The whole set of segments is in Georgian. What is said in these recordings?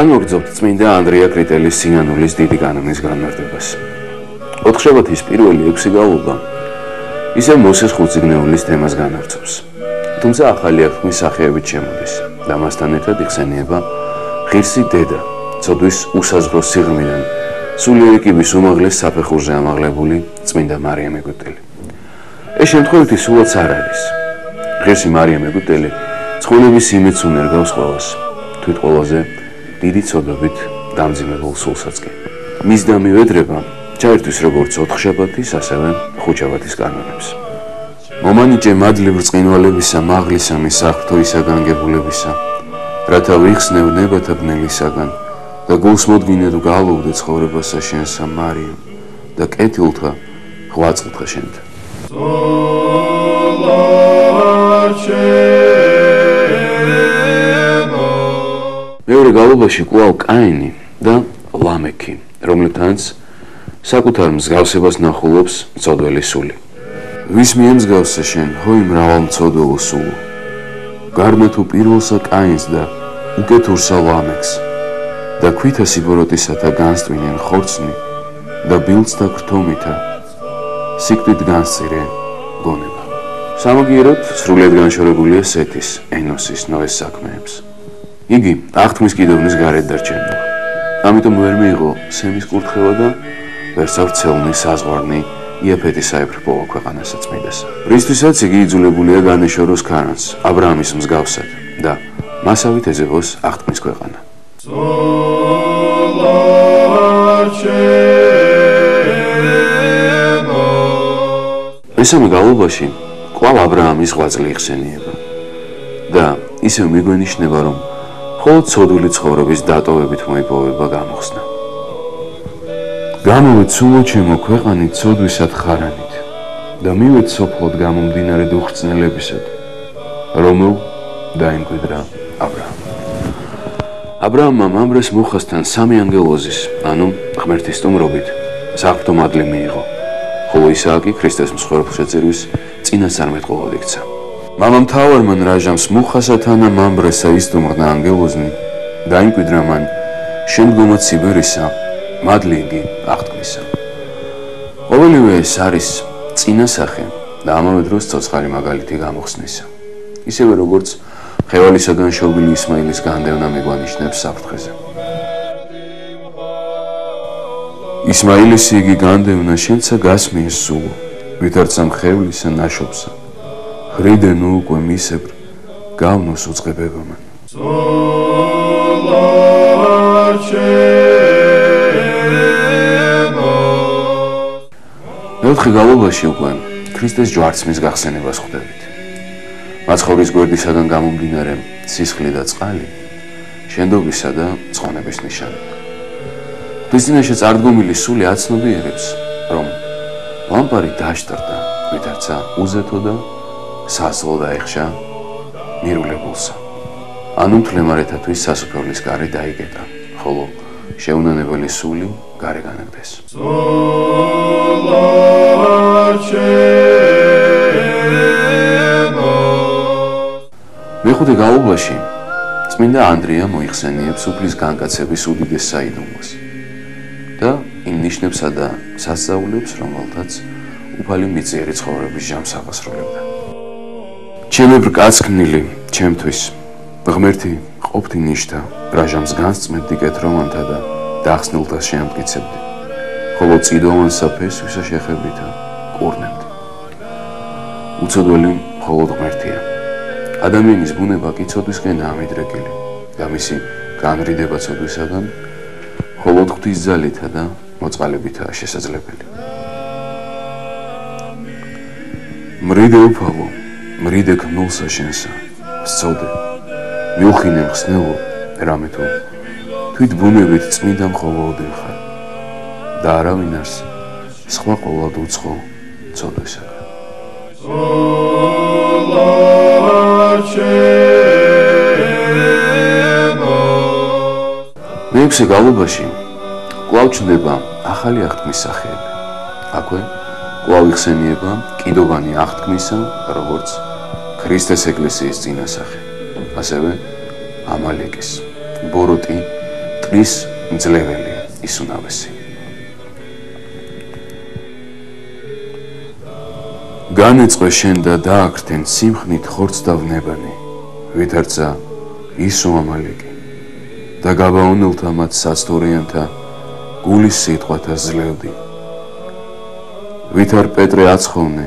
განვაგრძობთ წმინდა ანდრია კრიტელის სინანულის დიდი კანონის განმარტებას. 4 შაბათის პირველი 6 გალობა ისევ მოსეს ხუთწიგნეულის თემას განავრცობს. თუმცა ახალი აღთქმის სახეებით შემოდის და მასთან ერთად იხსენიება ღირსი დედა, ცოდვის უსაზღრო სიღრმიდან სულიერი კიბის უმაღლეს საფეხურზე ამაღლებული წმინდა მარიამ ეგვიპტელი. ეს შემთხვევითი სულაც არ არის. ღირსი მარიამ ეგვიპტელი წყვილების იმედს უნერგავს ყველას, თვით ყველაზე დიდი ცოდვებით დამძიმებულ სულსაც კი. მის დამივედრება ჩაერთვის როგორც 4 შაბათის, ასევე 5 შაბათის კანონებს. მომანიჭე მადლი ბრწყინვალებისა, მაღლისა მისაღთო ისა განგებულებისა, რათა ვიხსნევ ნებათა ბნელისაგან და გულს მოდგინე თუ გალოვდე ცხოვრებასა შენსა მარიამ და კეთილთა ღვაწლთა შენთან. მეორე გალობაში კვლავ კაინი და ლამექი, რომლითანაც საკუთარ მსგავსებას ნახულობს მწოდველი სული. ვის მიემსგავსე შენ, ჰოი მრავალმწოდველო სულო? გარმა თუ პირველსა კაინს და უკეთურსა ლამექს და ქვითა სიბოროტისათა განსტვინენ ხორცნი და ბილწთა ქრთომითა სიკვდით განსწირენ გონება. სამაგიეროდ სრულიად განშორებულია სეთის, ენოსის, ნოეს საქმეებს. იგი აღთქმის კიდევნის გარეთ დარჩენილა. ამიტომ ვერ მიიღო სემის კურთხევა და ვერც აღწეულნი საზღვარნი იაფეთის საებრბოლა ქვეყანასა წმინდასა. რისთვისაც იგი იძულებულია განეშოროს ქარანს, აბრაამის მსგავსად და მასავით ეძებოს აღთქმის ქვეყანა. მესამე გალობაში კვლავ აბრაამის ღვაწლი იხსენიება და ისევ მიგვენიშნება, რომ მხოლოდ ცოდვილი ცხოვრების დატოვებით მოიპოვება გამოხსნა. გამოვედ სულო ჩემო ქვეყანით ცოდვისად ხარანით და მივედ სოფლოდ გამომდინარე დუხრწნელებისად, რომელ დაიმკვიდრა აბრაამ. აბრაამმა მამრეს მუხასთან 3 ანგელოზის, ანუ ღმერთის სტუმრობით, საფრთხო მადლი მიიღო, ხოლო ისააკი ქრისტეს მსხვერპლშეწირვის წინასწარმეტყველად იქცა. მამამ თავარმან რაჟამს მუხასათანა მამბრესა ისტუმრდა ანგელოზნი, დაიმკვიდრა მან შემდგომად სიბერისა, მადლი იგი აღთქმისა. ყოველივე ეს არის წინასახე და ამავე დროს ცოცხალი მაგალითი გამოხსნისა. ისევე როგორც ხევალისაგან შობილი ისმაილის განდევნა მიგვანიშნებს საფრთხეზე. ისმაილისი იგი განდევნა შენცა გასმიეს სულო, ვითარცა მხევლისა ნაშობსა. ხრიდენ უკვე მისებრ გავნოს უწყებება მან. მეოთხე გალობაში უკვე ქრისტეს ჯვარცმის გახსენებას ხვდებით. მაცხოვრის გვერდისაგან გამომდინარე სისხლი და წყალი შენდობისა და წყონების ნიშანია. ქრისტიანში წარდგომილი სული აცნობიერებს, რომ ლამპარი დაშტრდა, ვითარცა უზეთო და სასწლო დაეხშა მირულებულსა. ანუ მთლემარეთათვის სასუფეველის გარე დაიგეტა, ხოლო შეუნანებელი სული გარე განაგდეს. მეხუთე გალობაში წმინდა ანდრია მოიხსენიებს უფლის განკაცების უდიდეს საიდუმლოს და იმ ნიშნებსა და სასწაულებს, რომელთაც უფალი მიწიერი ცხოვრების ჟამს აღასრულებდა. ჩემებრ კაცკნილი, ჩემთვის ღმერთი ყოფთი ნიშდა, რაჟამს განსწმებდი კეთრომანთა და დახსნილთა შეამტკიცებდი, ხოლო წიდოვანსა ფესვისა შეხებითა კურნებდი. უცოდველი მხოლოდ ღმერთია. ადამიანის ბუნება კი ცოდვისკენაა მიდრეკილი და მისი განრიდება ცოდვისაგან მხოლოდ ღვთის ძალითა და მოწყალებითაა შესაძლებელი. მრიდე უფალო, მრიდე ქმნულსა შენსა, სწოდე, მიუხინე მხსნელო, რამე თუ თვით ბუნებით წმინდა მხოლოდ ხარ და არავინ არს სხვა ყოვლად უცხო ცოდვისაგან. მეექვსე გალობაში კვლავ ჩნდება ახალი აღთქმის სახეები. აქვე კვლავ იხსენიება კიდოვანი აღთქმისა, როგორც ქრისტეს ეკლესიის წინასახე, ასევე ამალეკის, ბოროტი წყლის მძლეველი ის უნავესი. განეწყე შენ და დააქრთენ სიმხნით ხორცდავნებანი, ვითარცა ისო ამალეკი და გაბაონელთა მათ საცდორიანთა გულის სიტყვათა ზლევდი. ვითარ პეტრე აცხოვნე,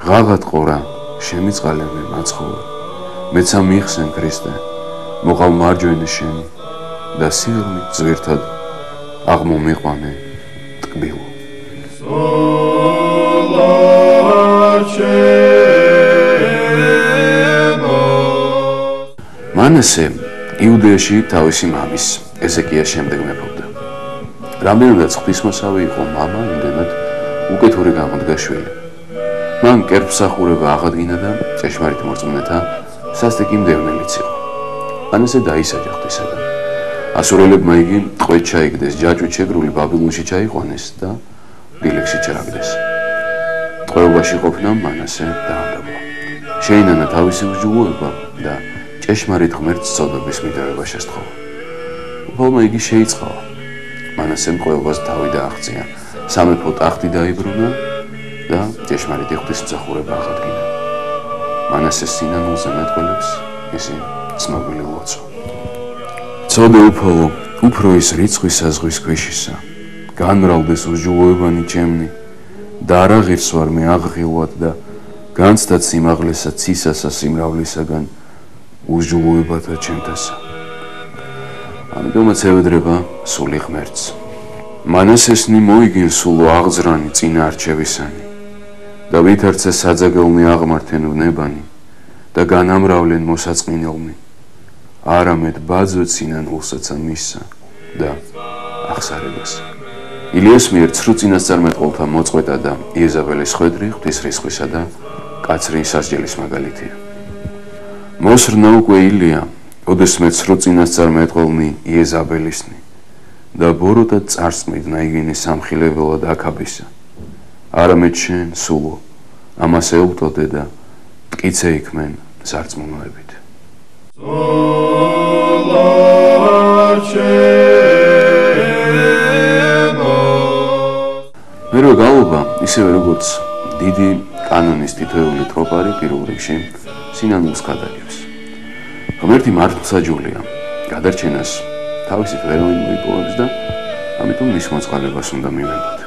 ღაღად ყორა, შემიწყალები მაცხოვე, მეცა მიხსენ ქრისტე, მოყავ მარჯვენა შენი და სიღრმით ზვირთად აღმომიყვანე ტკბილო. მანასე იუდეაში თავისი მამის ეზეკიას შემდეგ მეფობდა. რამდენადაც ღვთისმოსავი იყო მამა, იმდენად უკეთური გამოდგა შვილი. მან კერპსახურება აღადგინა და ჭეშმარიტ მორწმუნეთა სასტიკი მდევნელიც იყო. მანასე დაისაჯა ღვთისაგან. ასურელებმა იგი ტყვედ ჩაიგდეს, ჯაჭვით შეგრული ბაბილონში ჩაიყვანეს და დილეგში ჩააგდეს. ტყვეობაში ყოფნა მანასე დაანგაბლა. შეინანა თავისი უსჯულოება და ჭეშმარიტ ღმერთს წოდების მიტევება შესთხოვა. უფალმა იგი შეიწყალა. მანასემ ყველას თავი დააღწია, სამეფო ტახტი დაიბრუნა და ჭეშმარიტი ღვთისმსახურება აღადგინა. მანასეს სინანულზე მეტყველებს მისი ცნობილი ლოცვა. წოდე უფალო, უფრო ის რიცხვის საზღვის ქვეშისა, განმრავლდეს უსჯულოებანი ჩემნი და არ აღირს ვარ მე აღღილვად და განცდად სიმაღლესა ცისასა სიმრავლისაგან უსჯულოებათა ჩემთასა. ამიტომაც ევედრება სული ღმერთს. მანასესნი მოიგინ სულო აღძრანი წინა არჩევისანი და ვითარცე საძაგელნი აღმართენ ვნებანი და განამრავლენ მოსაწყინელნი. არამედ ბაძო ცინანულსაცა მისსა და აღსარებას. ილიას მიერ ცრუ წინასწარმეტყველთა მოწყვეტა და იეზაბელის ხვედრი ღვთის რისხვისა და კაცრი სასჯელის მაგალითია. მოსრნა უკვე ილია, ოდესმე ცრუ წინასწარმეტყველნი იეზაბელისნი და ბოროტად წარსმიდნა იგინი სამხილებელად აქაბისა. არამედ შენ სულო, ამას ეუბტოდე და მტკიცე იქმენ სარწმუნოებით. მერვე გალობა, ისევე როგორც დიდი კანონის თითოეული ტროპარი პირველ რიგში სინანულს გადაგებს. ღმერთი მართლმსაჯულია, გადარჩენას თავისით ვერავინ მოიპოვებს და ამიტომ მის მოწყალებას უნდა მივენდოთ.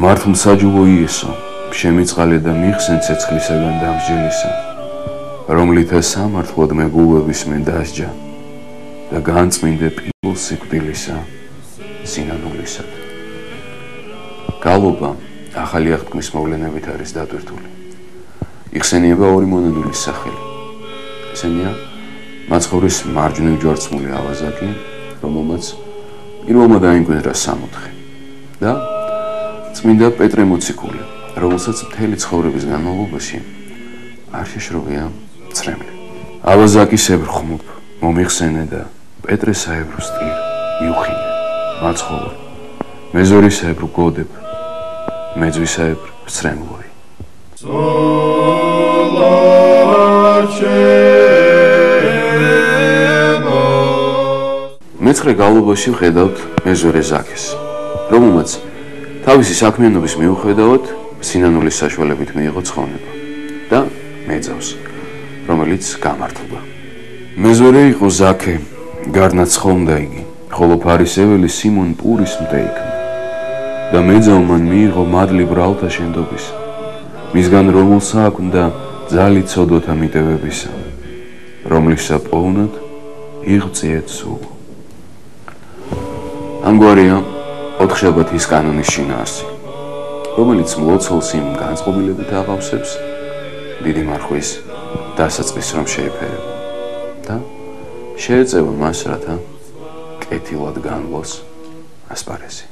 მართლმსაჯულო იესო, შემიწყალე და მიხსენ ცეცხლისაგან დამსჯელისა, რომლითა სამართლოდ მეგულების მე დასჯა და განწმინდე პირველ სიკვდილისა სინანულისად. გალობა ახალი აღთქმის მოვლენებით არის დატვირთული. იხსენიება ორი მონადულის სახელი. ესენია მაცხოვრის მარჯვნივ ჯვარცმული ავაზაკი, რომელმაც პირველმა დაიმკვიდრა 60 და წმინდა პეტრე მოციქული, რომელსაც მთელი ცხოვრების განმავლობაში არ შეშრობია წრემლი. ავაზაკისებრ ხმობ მომიხსენე და პეტრესაებრ სტირ მიუხინე, მაცხოვარ, მეზორისებრ გოდებ, მეძვისაებრ წრემლოი. მეცხრე გალობაში ვხედავთ მეზორე ზაქეს, რომელმაც თავისი საქმიანობის მიუხედავად სინანულის საშუალებით მიიღო ცხონება და მეძავს, რომელიც გამართლდა. მეზორე იყო ზაქე, გარნაც ხომდა იგი, ხოლო ფარისეველი სიმონ პურის მტე იქნა და მეძავმან მიიღო მადლი ბრალთა შენდობისა, მისგან რომელსა აქვს ძალი ცოდოთა მიტევებისა, რომლისა პოვნად იღწიეთ სულ. ამგვარია ოთხშაბათის კანონის შინაარსი, რომელიც მლოცველს იმ განწყობილებით აღავსებს დიდი მარხვის დასაწყის რომ შეეფერება და შეეწევა მას, რათა კეთილად განვლოს ასპარეზი.